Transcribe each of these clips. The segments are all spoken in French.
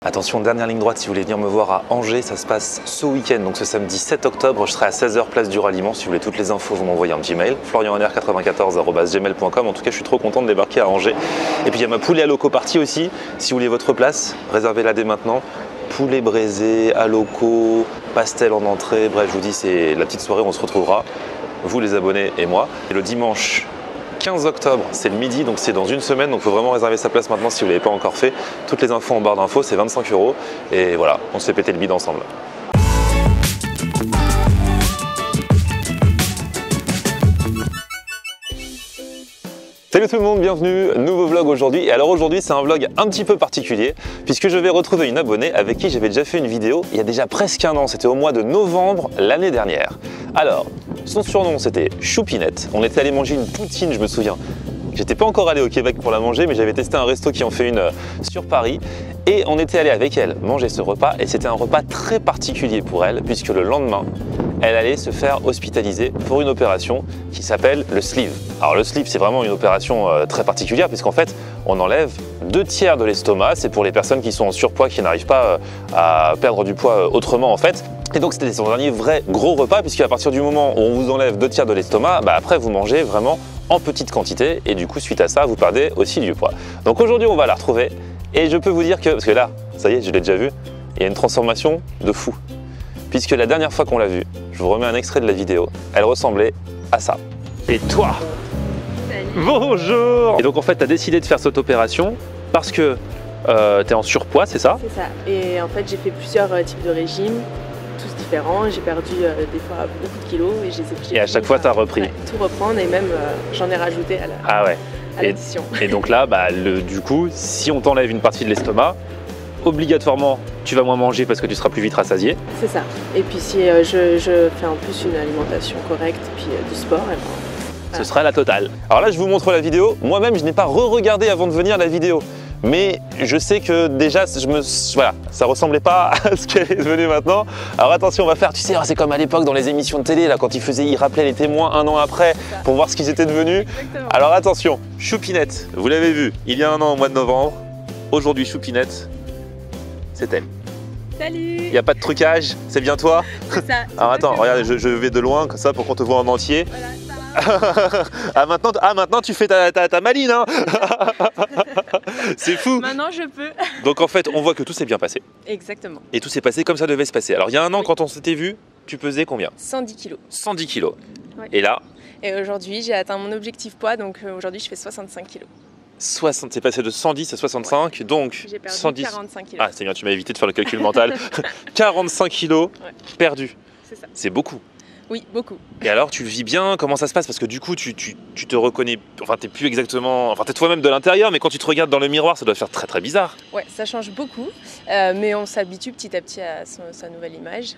Attention, dernière ligne droite, si vous voulez venir me voir à Angers, ça se passe ce week-end, donc ce samedi 7 octobre, je serai à 16 h place du Ralliement. Si vous voulez toutes les infos, vous m'envoyez un Gmail, florianhonner94@gmail.com. En tout cas, je suis trop content de débarquer à Angers. Et puis il y a ma poulet à loco partie aussi. Si vous voulez votre place, réservez-la dès maintenant. Poulet braisé, à loco, pastel en entrée, bref, je vous dis, c'est la petite soirée, on se retrouvera, vous les abonnés et moi. Et le dimanche 15 octobre, c'est le midi, donc c'est dans une semaine, donc il faut vraiment réserver sa place maintenant si vous ne l'avez pas encore fait. Toutes les infos en barre d'infos, c'est 25 € et voilà, on se fait péter le bide ensemble. Salut tout le monde, bienvenue, nouveau vlog aujourd'hui. Et alors aujourd'hui c'est un vlog un petit peu particulier puisque je vais retrouver une abonnée avec qui j'avais déjà fait une vidéo il y a déjà presque un an, c'était au mois de novembre l'année dernière. Alors, son surnom c'était Choupinette, on était allé manger une poutine je me souviens. J'étais pas encore allé au Québec pour la manger mais j'avais testé un resto qui en fait une sur Paris. Et on était allé avec elle manger ce repas et c'était un repas très particulier pour elle puisque le lendemain, elle allait se faire hospitaliser pour une opération qui s'appelle le sleeve. Alors le sleeve, c'est vraiment une opération très particulière puisqu'en fait, on enlève 2/3 de l'estomac. C'est pour les personnes qui sont en surpoids, qui n'arrivent pas à perdre du poids autrement en fait. Et donc c'était son dernier vrai gros repas puisqu'à partir du moment où on vous enlève 2/3 de l'estomac, après vous mangez vraiment en petite quantité et du coup suite à ça, vous perdez aussi du poids. Donc aujourd'hui, on va la retrouver et je peux vous dire que, parce que là, ça y est, je l'ai déjà vu, il y a une transformation de fou. Puisque la dernière fois qu'on l'a vue, je vous remets un extrait de la vidéo, elle ressemblait à ça. Et toi? Salut. Bonjour. Et donc en fait, tu as décidé de faire cette opération parce que tu es en surpoids, c'est ça? C'est ça. Et en fait, j'ai fait plusieurs types de régimes, tous différents. J'ai perdu des fois beaucoup de kilos et je les ai pris. Et à chaque fois, tu as repris? Ouais, tout reprendre et même j'en ai rajouté à la, l'addition. Et donc là, du coup, si on t'enlève une partie de l'estomac, obligatoirement, tu vas moins manger parce que tu seras plus vite rassasié. C'est ça. Et puis si je fais en plus une alimentation correcte, puis du sport, et ce sera la totale. Alors là, je vous montre la vidéo. Moi-même, je n'ai pas re-regardé avant de venir la vidéo. Mais je sais que déjà, ça ressemblait pas à ce qu'elle est devenue maintenant. Alors attention, on va faire, tu sais, c'est comme à l'époque dans les émissions de télé, là, quand ils rappelaient les témoins un an après pour voir ce qu'ils étaient devenus. Exactement. Alors attention, Choupinette, vous l'avez vu, il y a un an au mois de novembre. Aujourd'hui, Choupinette, c'est elle. Salut! Il n'y a pas de trucage, c'est bien toi? C'est ça. Alors attends, regarde, je vais de loin comme ça pour qu'on te voit en entier. Voilà, ça va. Maintenant tu fais ta maline, hein. C'est fou. Maintenant je peux. Donc en fait, on voit que tout s'est bien passé. Exactement. Et tout s'est passé comme ça devait se passer. Alors il y a un an, quand on s'était vu, tu pesais combien? 110 kilos. 110 kilos. Ouais. Et là? Et aujourd'hui, j'ai atteint mon objectif poids, donc aujourd'hui je fais 65 kilos. C'est passé de 110 à 65, donc j'ai perdu 110. 45 kilos. Ah, c'est bien, tu m'as évité de faire le calcul mental. 45 kilos perdus. C'est ça. C'est beaucoup. Oui, beaucoup. Et alors, tu le vis bien? Comment ça se passe? Parce que du coup, tu te reconnais, enfin, t'es plus exactement, enfin, t'es toi-même de l'intérieur, mais quand tu te regardes dans le miroir, ça doit faire très très bizarre. Ouais, ça change beaucoup, mais on s'habitue petit à petit à sa nouvelle image.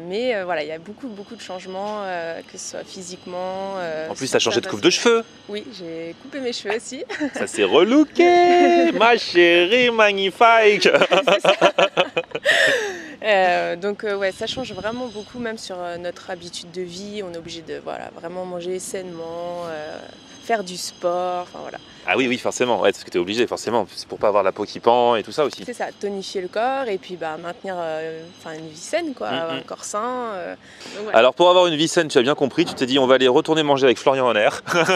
Mais voilà, il y a beaucoup de changements, que ce soit physiquement. En plus, t'as changé de coupe de cheveux. Oui, j'ai coupé mes cheveux aussi. Ça s'est relooké, ma chérie magnifique. Donc ouais, ça change vraiment beaucoup, même sur notre habitude de vie. On est obligé de vraiment manger sainement, faire du sport, enfin voilà. Ah oui, forcément, ouais, parce que tu es obligé, forcément, c'est pour pas avoir la peau qui pend et tout ça aussi. C'est ça, tonifier le corps et puis maintenir une vie saine, quoi, avoir un corps sain. Donc, ouais. Alors pour avoir une vie saine, tu as bien compris, tu t'es dit on va aller retourner manger avec Florian Honner.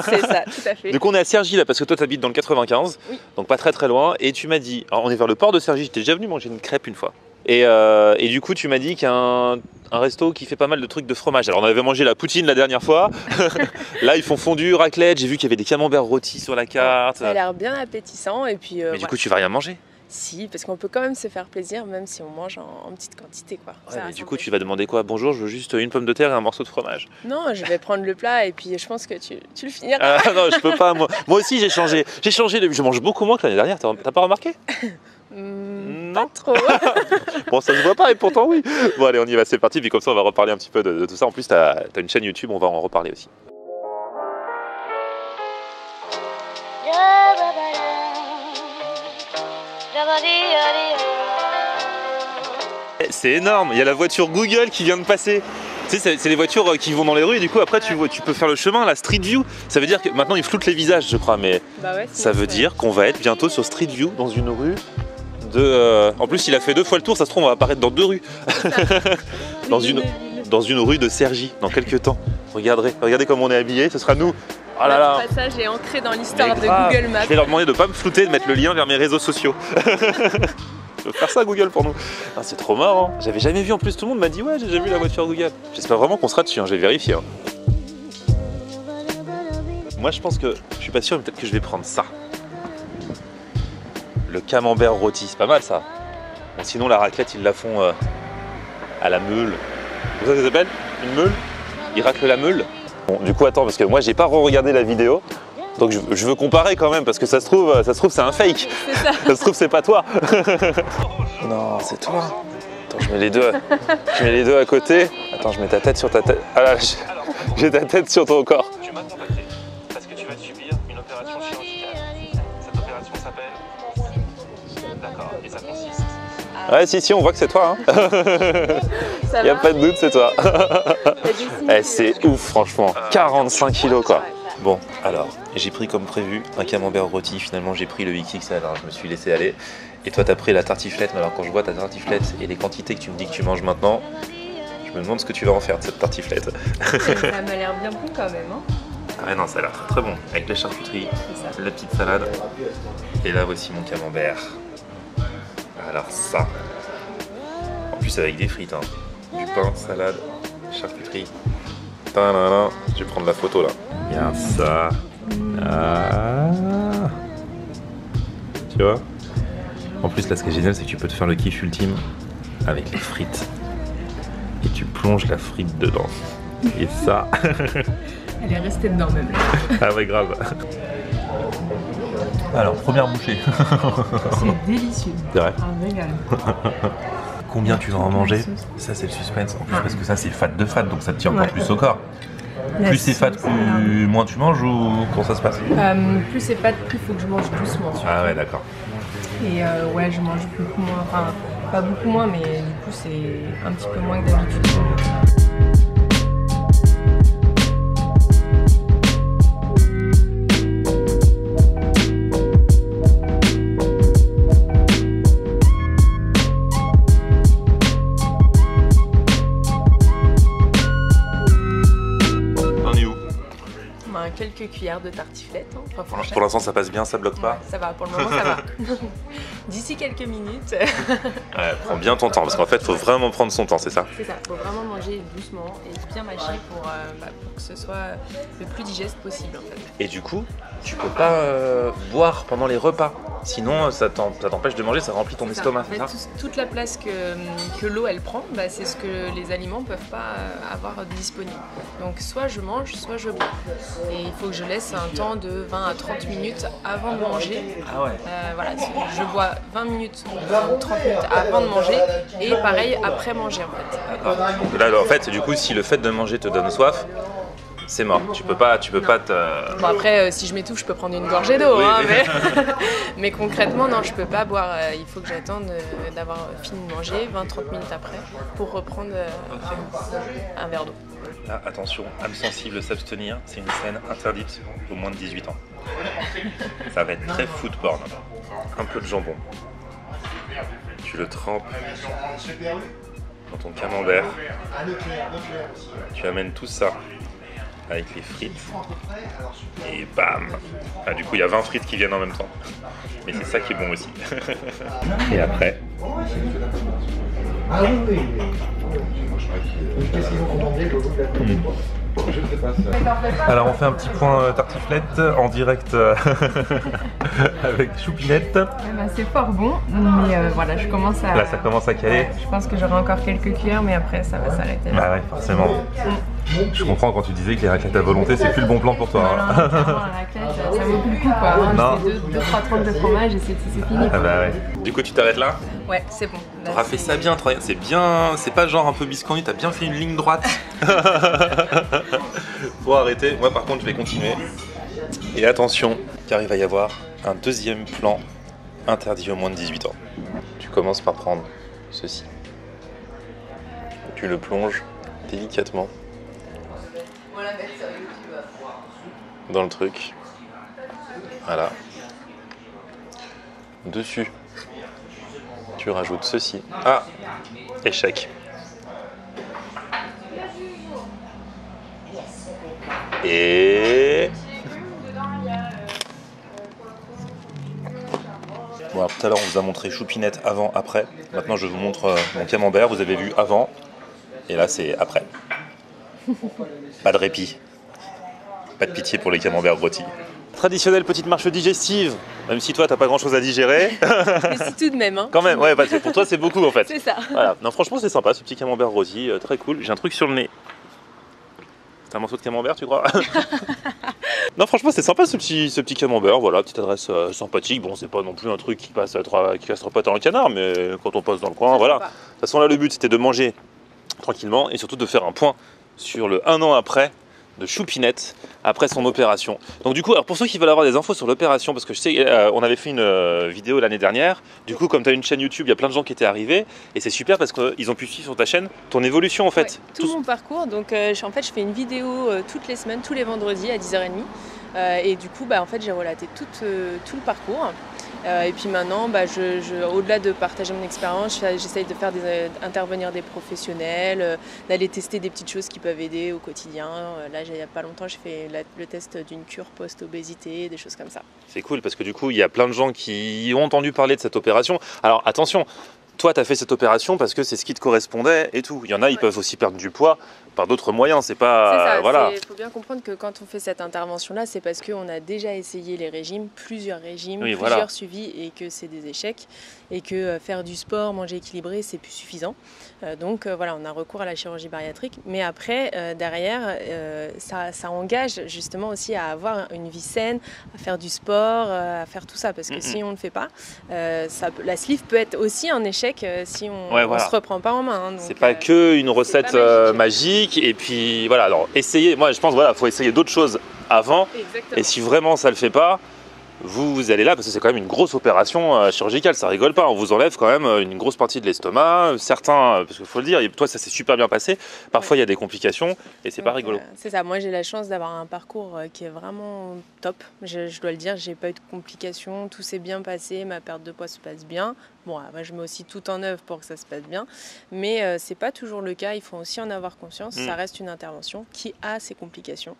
C'est ça, tout à fait. Donc on est à Cergy là, parce que toi tu habites dans le 95, oui. Donc pas très loin, et tu m'as dit, alors, on est vers le port de Cergy, j'étais déjà venu manger une crêpe une fois. Et du coup, tu m'as dit qu'il y a un resto qui fait pas mal de trucs de fromage. Alors, on avait mangé la poutine la dernière fois. Là, ils font fondue, raclette. J'ai vu qu'il y avait des camemberts rôtis sur la carte. Ça a l'air bien appétissant. Et puis, mais du coup, tu vas rien manger? Si, parce qu'on peut quand même se faire plaisir, même si on mange en petite quantité, quoi. Ouais, mais du coup, tu vas demander quoi? Bonjour, je veux juste une pomme de terre et un morceau de fromage. Non, je vais prendre le plat et puis je pense que tu le finiras. Ah non, je peux pas. Moi aussi, j'ai changé. Je mange beaucoup moins que l'année dernière. T'as pas remarqué? Pas trop. Bon, ça se voit pas et pourtant oui. Bon allez, on y va, c'est parti, puis comme ça on va reparler un petit peu de tout ça. En plus t'as une chaîne YouTube, on va en reparler aussi. C'est énorme, il y a la voiture Google qui vient de passer. Tu sais, c'est les voitures qui vont dans les rues et du coup après tu peux faire le chemin, la Street View. Ça veut dire que maintenant ils floutent les visages je crois, mais ça veut dire qu'on va être bientôt sur Street View dans une rue En plus, il a fait 2 fois le tour, ça se trouve, on va apparaître dans 2 rues. dans une rue de Cergy, dans quelques temps. Regardez comment on est habillés, ce sera nous. Oh là là. Notre passage est ancré dans l'histoire de Google Maps. Je vais leur demander de ne pas me flouter, de mettre le lien vers mes réseaux sociaux. Je veux faire ça Google pour nous. Ah, c'est trop marrant. J'avais jamais vu en plus, tout le monde m'a dit ouais, j'ai déjà vu la voiture Google. J'espère vraiment qu'on sera dessus, hein, je vais vérifier. Hein. Moi je pense que, je suis pas sûr, mais peut-être que je vais prendre ça. Le camembert rôti, c'est pas mal ça. Bon, sinon la raclette ils la font à la meule. Comment ça s'appelle? Une meule? Ils raclent la meule. Bon, du coup attends, parce que moi j'ai pas re-regardé la vidéo. Donc je veux comparer quand même, parce que ça se trouve c'est un fake. Ça se trouve c'est pas toi. Non, c'est toi. Attends, je mets les deux à côté. Attends, je mets ta tête sur ta tête. Ah là, j'ai ta tête sur ton corps. Tu m'as contacté parce que tu vas subir une opération chirurgicale. Cette opération s'appelle... D'accord, et ça consiste... Ouais, si, on voit que c'est toi. Il n'y a pas de doute, c'est toi. C'est ouf, franchement. 45 kilos, quoi. Bon, alors, j'ai pris comme prévu un camembert rôti. Finalement, j'ai pris le XXL. Alors, je me suis laissé aller. Et toi, t'as pris la tartiflette. Mais alors, quand je vois ta tartiflette et les quantités que tu me dis que tu manges maintenant, je me demande ce que tu vas en faire de cette tartiflette. Ça m'a l'air bien bon quand même. Hein. Ah ouais, non, ça a l'air très très bon. Avec la charcuterie, la petite salade. Et là, voici mon camembert. Alors ça, en plus avec des frites, hein. Du pain, salade, charcuterie. Tadadada. Je vais prendre la photo là. Regarde ça. Ah. Tu vois? En plus là, ce qui est génial, c'est que tu peux te faire le kiff ultime avec les frites. Et tu plonges la frite dedans. Et ça. Elle est restée dedans même. Ah ouais, grave. Alors, première bouchée. C'est délicieux. C'est vrai. Un régal. Combien tu vas en manger? Ça, c'est le suspense. En plus, parce que ça, c'est fat de fat, donc ça te tient encore plus au corps. Plus c'est fat, moins tu manges ou comment ça se passe? Plus c'est fat, plus il faut que je mange doucement. Ah ouais, d'accord. Et ouais, je mange beaucoup moins. Enfin, pas beaucoup moins, mais du coup, c'est un petit peu moins que d'habitude. Quelques cuillères de tartiflette. Hein, pour l'instant, ça passe bien, ça bloque pas? Ça va, pour le moment, ça va. D'ici quelques minutes. Ouais, prends bien ton temps, parce qu'en fait, il faut vraiment prendre son temps, c'est ça? C'est ça, il faut vraiment manger doucement et bien mâcher pour que ce soit le plus digeste possible. En fait. Et du coup, tu peux pas boire pendant les repas, sinon ça t'empêche de manger, ça remplit ton estomac. En fait, toute la place que l'eau elle prend, c'est ce que les aliments peuvent pas avoir disponible. Donc soit je mange, soit je bois. Et il faut que je laisse un temps de 20 à 30 minutes avant de manger. Ah ouais. Voilà, je bois 20 minutes, 30 minutes avant de manger et pareil après manger en fait. D'accord. Donc là, en fait, du coup, si le fait de manger te donne soif, c'est mort. Tu peux pas te... Bon après, si je m'étouffe, je peux prendre une gorgée d'eau, oui. hein, mais concrètement, non, je peux pas boire. Il faut que j'attende d'avoir fini de manger, 20-30 minutes après, pour reprendre un verre d'eau. Là, attention, âme sensible, s'abstenir, c'est une scène interdite aux moins de 18 ans. Ça va être très food porn. Un peu de jambon. Tu le trempes dans ton camembert. Tu amènes tout ça avec les frites. Et bam! Ah, du coup, il y a 20 frites qui viennent en même temps. Mais c'est ça qui est bon aussi. Et après... Alors on fait un petit point tartiflette en direct avec choupinette. C'est fort bon, mais voilà, je commence à... Là ça commence à caler. Ouais, je pense que j'aurai encore quelques cuillères, mais après ça va s'arrêter. Bah ouais, forcément. Je comprends quand tu disais que les raclettes à volonté, c'est plus le bon plan pour toi. Non, la raclette, ça vaut plus le coup quoi. Hein. C'est 2-3 tranches de fromage et c'est fini. Ah bah ouais. Du coup tu t'arrêtes là? Ouais, c'est bon. T'auras fait ça bien, c'est bien, c'est pas genre un peu biscornu, t'as bien fait une ligne droite. Faut arrêter, moi par contre je vais continuer. Et attention, car il va y avoir un deuxième plan interdit aux moins de 18 ans. Tu commences par prendre ceci. Tu le plonges délicatement dans le truc. Voilà. Dessus, tu rajoutes ceci. Ah, échec. Et... Bon, alors, tout à l'heure, on vous a montré choupinette avant, après. Maintenant, je vous montre mon camembert. Vous avez vu avant. Et là, c'est après. Pas de répit. Pas de pitié pour les camemberts rôtis. Traditionnelle petite marche digestive, même si toi, t'as pas grand-chose à digérer. Mais c'est tout de même. Hein. Quand même, ouais, parce que pour toi, c'est beaucoup, en fait. C'est ça. Voilà. Non, franchement, c'est sympa, ce petit camembert rôti. Très cool. J'ai un truc sur le nez. C'est un morceau de camembert, tu crois? Non, franchement, c'est sympa ce petit camembert. Voilà, petite adresse sympathique. Bon, c'est pas non plus un truc qui casse 3 pattes dans le canard, mais quand on passe dans le coin, voilà. De toute façon, là, le but, c'était de manger tranquillement et surtout de faire un point sur le 1 an après de Choupinette après son opération. Donc du coup, alors pour ceux qui veulent avoir des infos sur l'opération, parce que je sais, on avait fait une vidéo l'année dernière, du coup comme tu as une chaîne YouTube, il y a plein de gens qui étaient arrivés, et c'est super parce qu'ils ont pu suivre sur ta chaîne ton évolution en fait. Ouais, tout mon parcours, donc en fait je fais une vidéo toutes les semaines, tous les vendredis à 10h30, et du coup en fait j'ai relaté tout le parcours. Et puis maintenant, au-delà de partager mon expérience, j'essaye de faire intervenir des professionnels, d'aller tester des petites choses qui peuvent aider au quotidien. Là, il n'y a pas longtemps, j'ai fait le test d'une cure post-obésité, des choses comme ça. C'est cool parce que du coup, il y a plein de gens qui ont entendu parler de cette opération. Alors attention, toi, tu as fait cette opération parce que c'est ce qui te correspondait et tout. Il y en a, ils peuvent aussi perdre du poids par d'autres moyens. C'est pas... C'est ça, voilà. Il faut bien comprendre que quand on fait cette intervention-là, c'est parce qu'on a déjà essayé les régimes, plusieurs régimes, plusieurs suivis, et que c'est des échecs. Et que faire du sport, manger équilibré, c'est plus suffisant. Donc voilà, on a recours à la chirurgie bariatrique. Mais après, derrière, ça engage justement aussi à avoir une vie saine, à faire du sport, à faire tout ça. Parce que si on ne le fait pas, la sleeve peut être aussi un échec si on ne se reprend pas en main. Hein, c'est pas que une recette magique. Et puis voilà, alors essayez, moi je pense voilà, faut essayer d'autres choses avant. Exactement. Et si vraiment ça le fait pas, vous allez là parce que c'est quand même une grosse opération chirurgicale, ça rigole pas, on vous enlève quand même une grosse partie de l'estomac, certains, parce qu'il faut le dire, toi ça s'est super bien passé, parfois il y a des complications et c'est pas rigolo. C'est ça, moi j'ai la chance d'avoir un parcours qui est vraiment top, je dois le dire, j'ai pas eu de complications, tout s'est bien passé, ma perte de poids se passe bien. Bon, moi, je mets aussi tout en œuvre pour que ça se passe bien, mais c'est pas toujours le cas, il faut aussi en avoir conscience, ça reste une intervention qui a ses complications.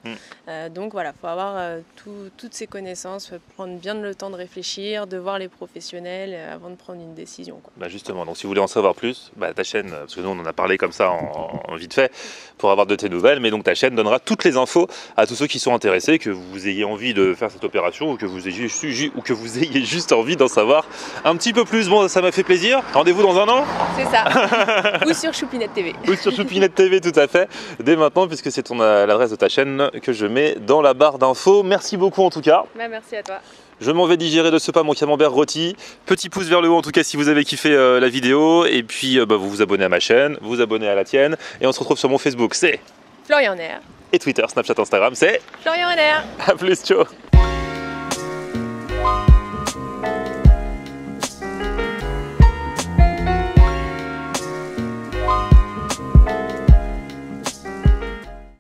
Donc voilà, il faut avoir toutes ces connaissances, prendre bien le temps de réfléchir, de voir les professionnels avant de prendre une décision. Quoi. Justement, donc si vous voulez en savoir plus, ta chaîne, parce que nous on en a parlé comme ça en vite fait, pour avoir de tes nouvelles, mais donc ta chaîne donnera toutes les infos à tous ceux qui sont intéressés, que vous ayez envie de faire cette opération ou que vous ayez juste envie d'en savoir un petit peu plus. Bon, ça m'a fait plaisir. Rendez-vous dans un an. C'est ça. Ou sur Choupinette TV. Ou sur Choupinette TV, tout à fait. Dès maintenant, puisque c'est l'adresse de ta chaîne que je mets dans la barre d'infos. Merci beaucoup en tout cas. Merci à toi. Je m'en vais digérer de ce pas mon camembert rôti. Petit pouce vers le haut en tout cas si vous avez kiffé la vidéo. Et puis vous vous abonnez à ma chaîne, vous vous abonnez à la tienne. Et on se retrouve sur mon Facebook, c'est Florian Nair. Et Twitter, Snapchat, Instagram, c'est Florian Nair. A plus, ciao.